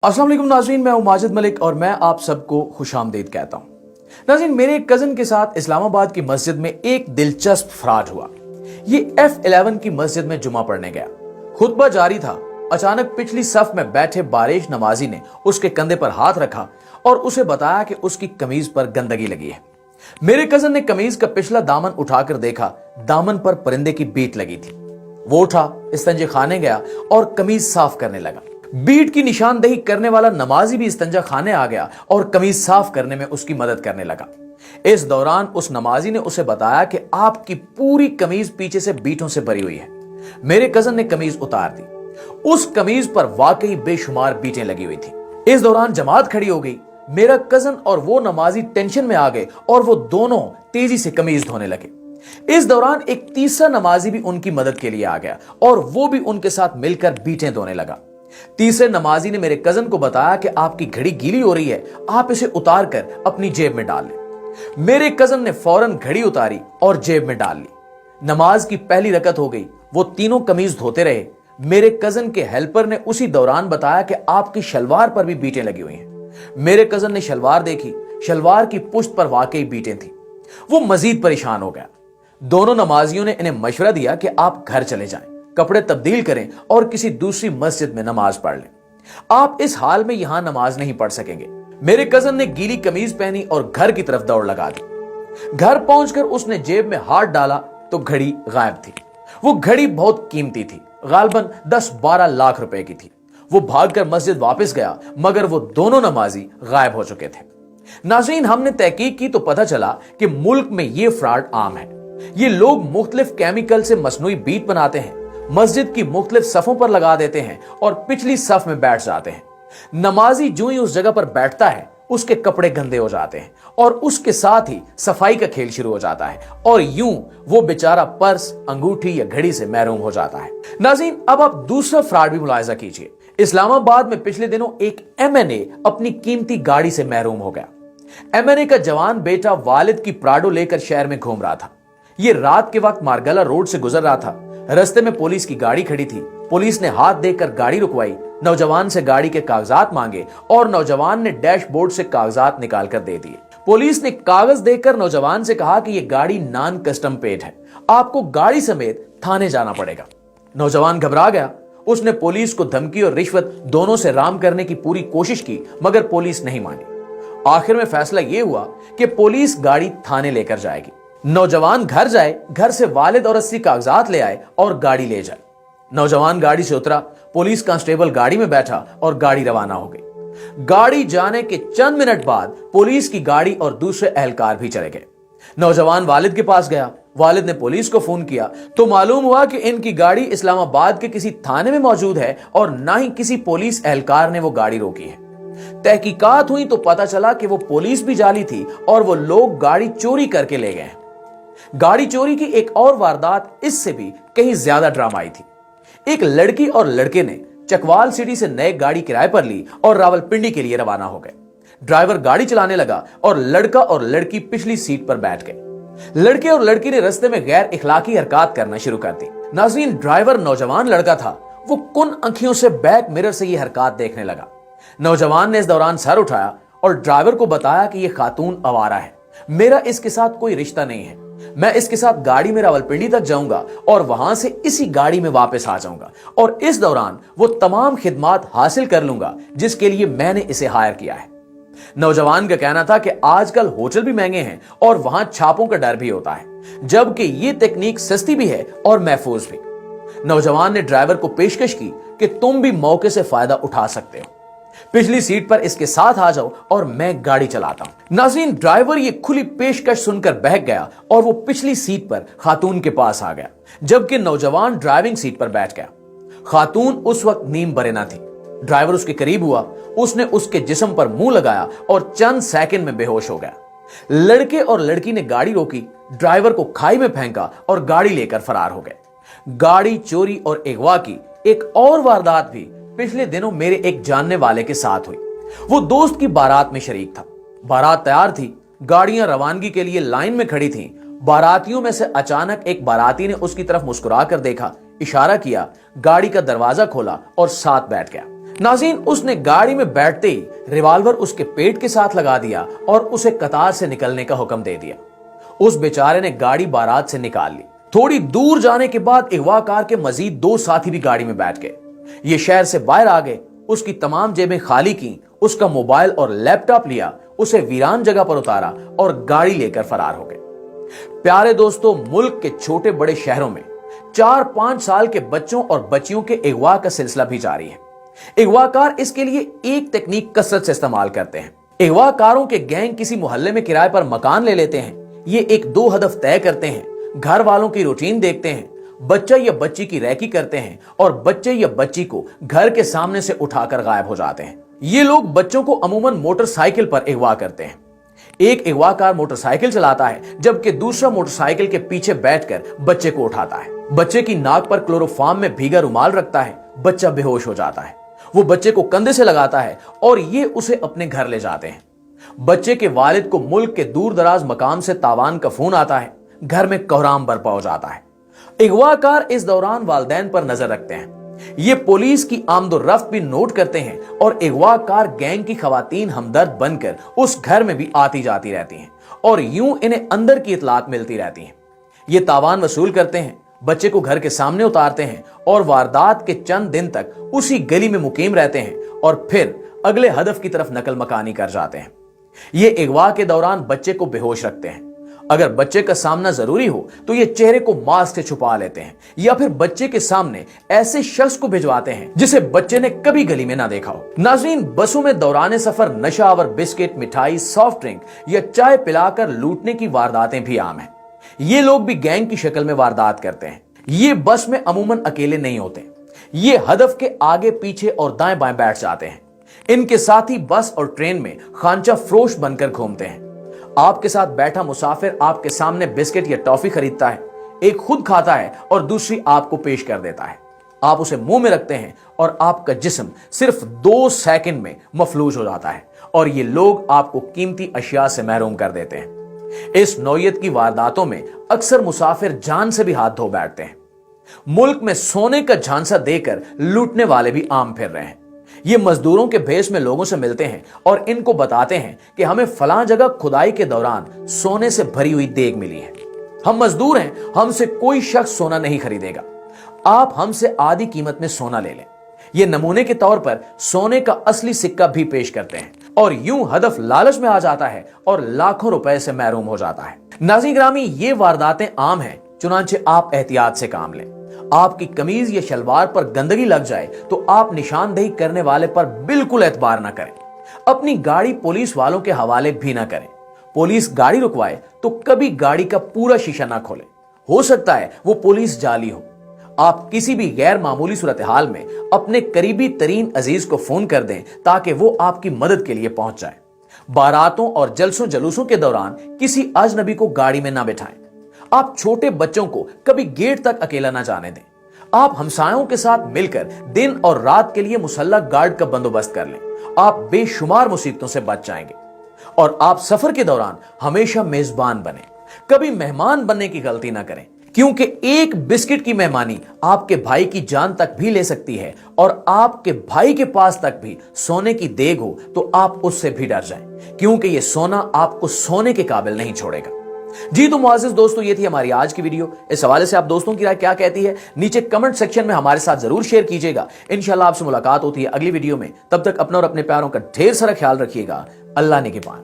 अस्सलाम वालेकुम नाज़रीन, मैं हूं माजिद मलिक और मैं आप सबको खुशामदीद कहता हूं। नाज़रीन, मेरे एक कज़न के साथ इस्लामाबाद की मस्जिद में एक दिलचस्प फ्रॉड हुआ। ये F11 की मस्जिद में जुमा पढ़ने गया, खुतबा जारी था। अचानक पिछली सफ में बैठे बारिश नमाजी ने उसके कंधे पर हाथ रखा और उसे बताया कि उसकी कमीज पर गंदगी लगी है। मेरे कज़न ने कमीज का पिछला दामन उठाकर देखा, दामन पर परिंदे की बीट लगी थी। वो उठा, इस्तंजे खाने गया और कमीज साफ करने लगा। बीट की निशानदेही करने वाला नमाजी भी इस्तंजा खाने आ गया और कमीज साफ करने में उसकी मदद करने लगा। इस दौरान उस नमाजी ने उसे बताया कि आपकी पूरी कमीज पीछे से बीटों से भरी हुई है। मेरे कज़न ने कमीज उतार दी। उस कमीज पर वाकई बेशुमार बीटें लगी हुई थी। इस दौरान जमात खड़ी हो गई। मेरा कज़न और वो नमाजी टेंशन में आ गए और वो दोनों तेजी से कमीज धोने लगे। इस दौरान एक तीसरा नमाजी भी उनकी मदद के लिए आ गया और वो भी उनके साथ मिलकर बीटें धोने लगा। तीसरे नमाजी ने मेरे कज़न को बताया कि आपकी घड़ी गीली हो रही है, आप इसे उतार कर अपनी जेब में डाल लें। मेरे कज़न ने फौरन घड़ी उतारी और जेब में डाल ली। नमाज की पहली रकत हो गई। वो तीनों कमीज धोते रहे। मेरे कज़न के हेल्पर ने उसी दौरान बताया कि आपकी शलवार पर भी बीटें लगी हुई हैं। मेरे कज़न ने शलवार देखी, शलवार की पुश्त पर वाकई बीटें थी। वो मजीद परेशान हो गया। दोनों नमाजियों ने इन्हें मशवरा दिया कि आप घर चले जाएं, कपड़े तब्दील करें और किसी दूसरी मस्जिद में नमाज पढ़ लें। आप इस हाल में यहां नमाज नहीं पढ़ सकेंगे। मेरे कज़न ने गीली कमीज पहनी और घर की तरफ दौड़ लगा दी। घर पहुंचकर उसने जेब में हाथ डाला तो घड़ी गायब थी। वो घड़ी बहुत कीमती थी, गालबन 10-12 लाख रुपए की थी। वो भागकर मस्जिद वापस गया, मगर वो दोनों नमाजी गायब हो चुके थे। नाज़रीन, हमने तहकीक की तो पता चला कि मुल्क में ये फ्रॉड आम है। ये लोग मुख्तलिफ केमिकल से मसनूई बीट बनाते हैं, मस्जिद की मुख्तलिफ सफों पर लगा देते हैं और पिछली सफ में बैठ जाते हैं। नमाजी जो ही उस जगह पर बैठता है, उसके कपड़े गंदे हो जाते हैं और उसके साथ ही सफाई का खेल शुरू हो जाता है और यूं वो बेचारा पर्स, अंगूठी या घड़ी से महरूम हो जाता है। नाज़रीन, अब आप दूसरा फ्रॉड भी मुलाहिजा कीजिए। इस्लामाबाद में पिछले दिनों एक MNA अपनी कीमती गाड़ी से महरूम हो गया। MNA का जवान बेटा वालिद की प्राडो लेकर शहर में घूम रहा था। ये रात के वक्त मार्गला रोड से गुजर रहा था। रास्ते में पुलिस की गाड़ी खड़ी थी। पुलिस ने हाथ देकर गाड़ी रुकवाई, नौजवान से गाड़ी के कागजात मांगे और नौजवान ने डैशबोर्ड से कागजात निकाल कर दे दिए। पुलिस ने कागज देकर नौजवान से कहा कि यह गाड़ी नॉन कस्टम प्लेट है, आपको गाड़ी समेत थाने जाना पड़ेगा। नौजवान घबरा गया। उसने पुलिस को धमकी और रिश्वत दोनों से राम करने की पूरी कोशिश की, मगर पुलिस नहीं मानी। आखिर में फैसला यह हुआ कि पुलिस गाड़ी थाने लेकर जाएगी। नौजवान घर जाए, घर से वालिद और 80 कागजात ले आए और गाड़ी ले जाए। नौजवान गाड़ी से उतरा, पुलिस कांस्टेबल गाड़ी में बैठा और गाड़ी रवाना हो गई। गाड़ी जाने के चंद मिनट बाद पुलिस की गाड़ी और दूसरे एहलकार भी चले गए। नौजवान वालिद के पास गया। वालिद ने पुलिस को फोन किया तो मालूम हुआ कि इनकी गाड़ी इस्लामाबाद के किसी थाने में मौजूद है और ना ही किसी पुलिस एहलकार ने वो गाड़ी रोकी है। तहकीकात हुई तो पता चला कि वो पुलिस भी जाली थी और वो लोग गाड़ी चोरी करके ले गए। गाड़ी चोरी की एक और वारदात इससे भी कहीं ज्यादा ड्रामाई थी। एक लड़की और लड़के ने चकवाल सिटी से नए गाड़ी किराए पर ली और रावलपिंडी के लिए रवाना हो गए। ड्राइवर गाड़ी चलाने लगा और लड़का और लड़की पिछली सीट पर बैठ गए। लड़के और लड़की ने रास्ते में गैर इखलाकी हरकत करना शुरू कर दी। नाज़रीन, ड्राइवर नौजवान लड़का था। वो कुन आंखियों से बैक मिरर से ये हरकत देखने लगा। नौजवान ने इस दौरान सर उठाया और ड्राइवर को बताया कि यह खातून आवारा है, मेरा इसके साथ कोई रिश्ता नहीं है। मैं इसके साथ गाड़ी में रावलपिंडी तक जाऊंगा और वहां से इसी गाड़ी में वापस आ जाऊंगा और इस दौरान वो तमाम खिदमात हासिल कर लूंगा जिसके लिए मैंने इसे हायर किया है। नौजवान का कहना था कि आजकल होटल भी महंगे हैं और वहां छापों का डर भी होता है, जबकि ये तकनीक सस्ती भी है और महफूज भी। नौजवान ने ड्राइवर को पेशकश की कि तुम भी मौके से फायदा उठा सकते हो, पिछली सीट पर इसके साथ आ जाओ और मैं गाड़ी चलाता हूं। नाज़रीन, ड्राइवर ये खुली पेशकश सुनकर बहक गया और वो पिछली सीट पर खातून के पास आ गया, जबकि नौजवान ड्राइविंग सीट पर बैठ गया। खातून उस वक्त नींद बरेना थी। ड्राइवर उसके करीब हुआ, उसने उसके जिस्म पर मुंह लगाया और चंद सेकंड में बेहोश हो गया। लड़के और लड़की ने गाड़ी रोकी, ड्राइवर को खाई में फेंका और गाड़ी लेकर फरार हो गए। गाड़ी चोरी और अगवा की एक और वारदात भी पिछले दिनों मेरे एक जानने वाले के साथ हुई। वो दोस्त की बारात में शरीक था। बारात तैयार थी, गाड़ियां रवानगी के लिए लाइन में खड़ी थीं। बारातियों में से अचानक एक बाराती ने उसकी तरफ मुस्कुरा कर देखा, इशारा किया, गाड़ी का दरवाजा खोला और साथ बैठ गया। नाज़रीन, उसने गाड़ी में बैठते ही रिवॉल्वर उसके पेट के साथ लगा दिया और उसे कतार से निकलने का हुक्म दे दिया। उस बेचारे ने गाड़ी बारात से निकाल ली। थोड़ी दूर जाने के बाद अगवाकार के मजीद 2 साथी भी गाड़ी में बैठ गए। ये शहर से बाहर आ गए, उसकी तमाम जेबें खाली की, उसका मोबाइल और लैपटॉप लिया, उसे वीरान जगह पर उतारा और गाड़ी लेकर फरार हो गए। प्यारे दोस्तों, मुल्क के छोटे बड़े शहरों में 4-5 साल के बच्चों और बच्चियों के अगवा का सिलसिला भी जारी है। अगवाकार इसके लिए एक तकनीक कसरत से इस्तेमाल करते हैं। अगवाकारों के गैंग किसी मोहल्ले में किराए पर मकान ले लेते हैं। ये 1-2 हदफ तय करते हैं, घर वालों की रूटीन देखते हैं, बच्चा या बच्ची की रैकी करते हैं और बच्चे या बच्ची को घर के सामने से उठाकर गायब हो जाते हैं। ये लोग बच्चों को अमूमन मोटरसाइकिल पर अगवा करते हैं। एक अगवाकार मोटरसाइकिल चलाता है, जबकि दूसरा मोटरसाइकिल के पीछे बैठकर बच्चे को उठाता है। बच्चे की नाक पर क्लोरोफॉर्म में भीगा रुमाल रखता है। बच्चा बेहोश हो जाता है। वो बच्चे को कंधे से लगाता है और ये उसे अपने घर ले जाते हैं। बच्चे के वालिद को मुल्क के दूर दराज मकाम से तावान का फोन आता है। घर में कोहराम बरपा हो जाता है। अगवाकार इस दौरान वालिदैन पर नजर रखते हैं। ये पुलिस की आमदोरफ्त भी नोट करते हैं और अगवाकार गैंग की खवातीन हमदर्द बनकर उस घर में भी आती जाती रहती हैं और यूं इन्हें अंदर की इतलात मिलती रहती हैं। ये तावान वसूल करते हैं, बच्चे को घर के सामने उतारते हैं और वारदात के चंद दिन तक उसी गली में मुकीम रहते हैं और फिर अगले हदफ की तरफ नकल मकानी कर जाते हैं। ये अगवा के दौरान बच्चे को बेहोश रखते हैं। अगर बच्चे का सामना जरूरी हो तो ये चेहरे को मास्क से छुपा लेते हैं या फिर बच्चे के सामने ऐसे शख्स को भिजवाते हैं जिसे बच्चे ने कभी गली में ना देखा हो। नाज़रीन, बसों में दौरान सफर नशावर बिस्किट, मिठाई, सॉफ्ट ड्रिंक या चाय पिलाकर लूटने की वारदातें भी आम हैं। ये लोग भी गैंग की शक्ल में वारदात करते हैं। ये बस में अमूमन अकेले नहीं होते। ये हदफ के आगे पीछे और दाएं बाएं बैठ जाते हैं। इनके साथी बस और ट्रेन में खांचा फरोश बनकर घूमते हैं। आपके साथ बैठा मुसाफिर आपके सामने बिस्किट या टॉफी खरीदता है, एक खुद खाता है और दूसरी आपको पेश कर देता है। आप उसे मुंह में रखते हैं और आपका जिस्म सिर्फ 2 सेकंड में मफलूज हो जाता है और ये लोग आपको कीमती अशिया से महरूम कर देते हैं। इस नौयत की वारदातों में अक्सर मुसाफिर जान से भी हाथ धो बैठते हैं। मुल्क में सोने का झांसा देकर लूटने वाले भी आम फिर रहे हैं। ये मजदूरों के भेष में लोगों से मिलते हैं और इनको बताते हैं कि हमें फलां जगह खुदाई के दौरान सोने से भरी हुई देग मिली है। हम मजदूर हैं, हमसे कोई शख्स सोना नहीं खरीदेगा। आप हमसे आधी कीमत में सोना ले लें। ये नमूने के तौर पर सोने का असली सिक्का भी पेश करते हैं और यूं हदफ लालच में आ जाता है और लाखों रुपए से महरूम हो जाता है। नाज़रीन ग्रामी, ये वारदातें आम हैं, चुनांचे आप एहतियात से काम लें। आपकी कमीज या शलवार पर गंदगी लग जाए तो आप निशानदेही करने वाले पर बिल्कुल एतबार ना करें। अपनी गाड़ी पुलिस वालों के हवाले भी ना करें। पुलिस गाड़ी रुकवाए तो कभी गाड़ी का पूरा शीशा ना खोलें। हो सकता है वो पुलिस जाली हो। आप किसी भी गैर मामूली सूरत हाल में अपने करीबी तरीन अजीज को फोन कर दें ताकि वो आपकी मदद के लिए पहुंच जाए। बारातों और जलसों जलूसों के दौरान किसी अजनबी को गाड़ी में ना बिठाएं। आप छोटे बच्चों को कभी गेट तक अकेला ना जाने दें। आप हमसायों के साथ मिलकर दिन और रात के लिए मुसल्लह गार्ड का बंदोबस्त कर लें। आप बेशुमार मुसीबतों से बच जाएंगे। और आप सफर के दौरान हमेशा मेजबान बने, कभी मेहमान बनने की गलती ना करें, क्योंकि एक बिस्किट की मेहमानी आपके भाई की जान तक भी ले सकती है और आपके भाई के पास तक भी सोने की देग हो तो आप उससे भी डर जाएं, क्योंकि ये सोना आपको सोने के काबिल नहीं छोड़ेगा। जी तो मुआज़िज़ दोस्तों, ये थी हमारी आज की वीडियो। इस हवाले से आप दोस्तों की राय क्या कहती है नीचे कमेंट सेक्शन में हमारे साथ जरूर शेयर कीजिएगा। इंशाल्लाह आपसे मुलाकात होती है अगली वीडियो में। तब तक अपना और अपने प्यारों का ढेर सारा ख्याल रखिएगा। अल्लाह निगहबान।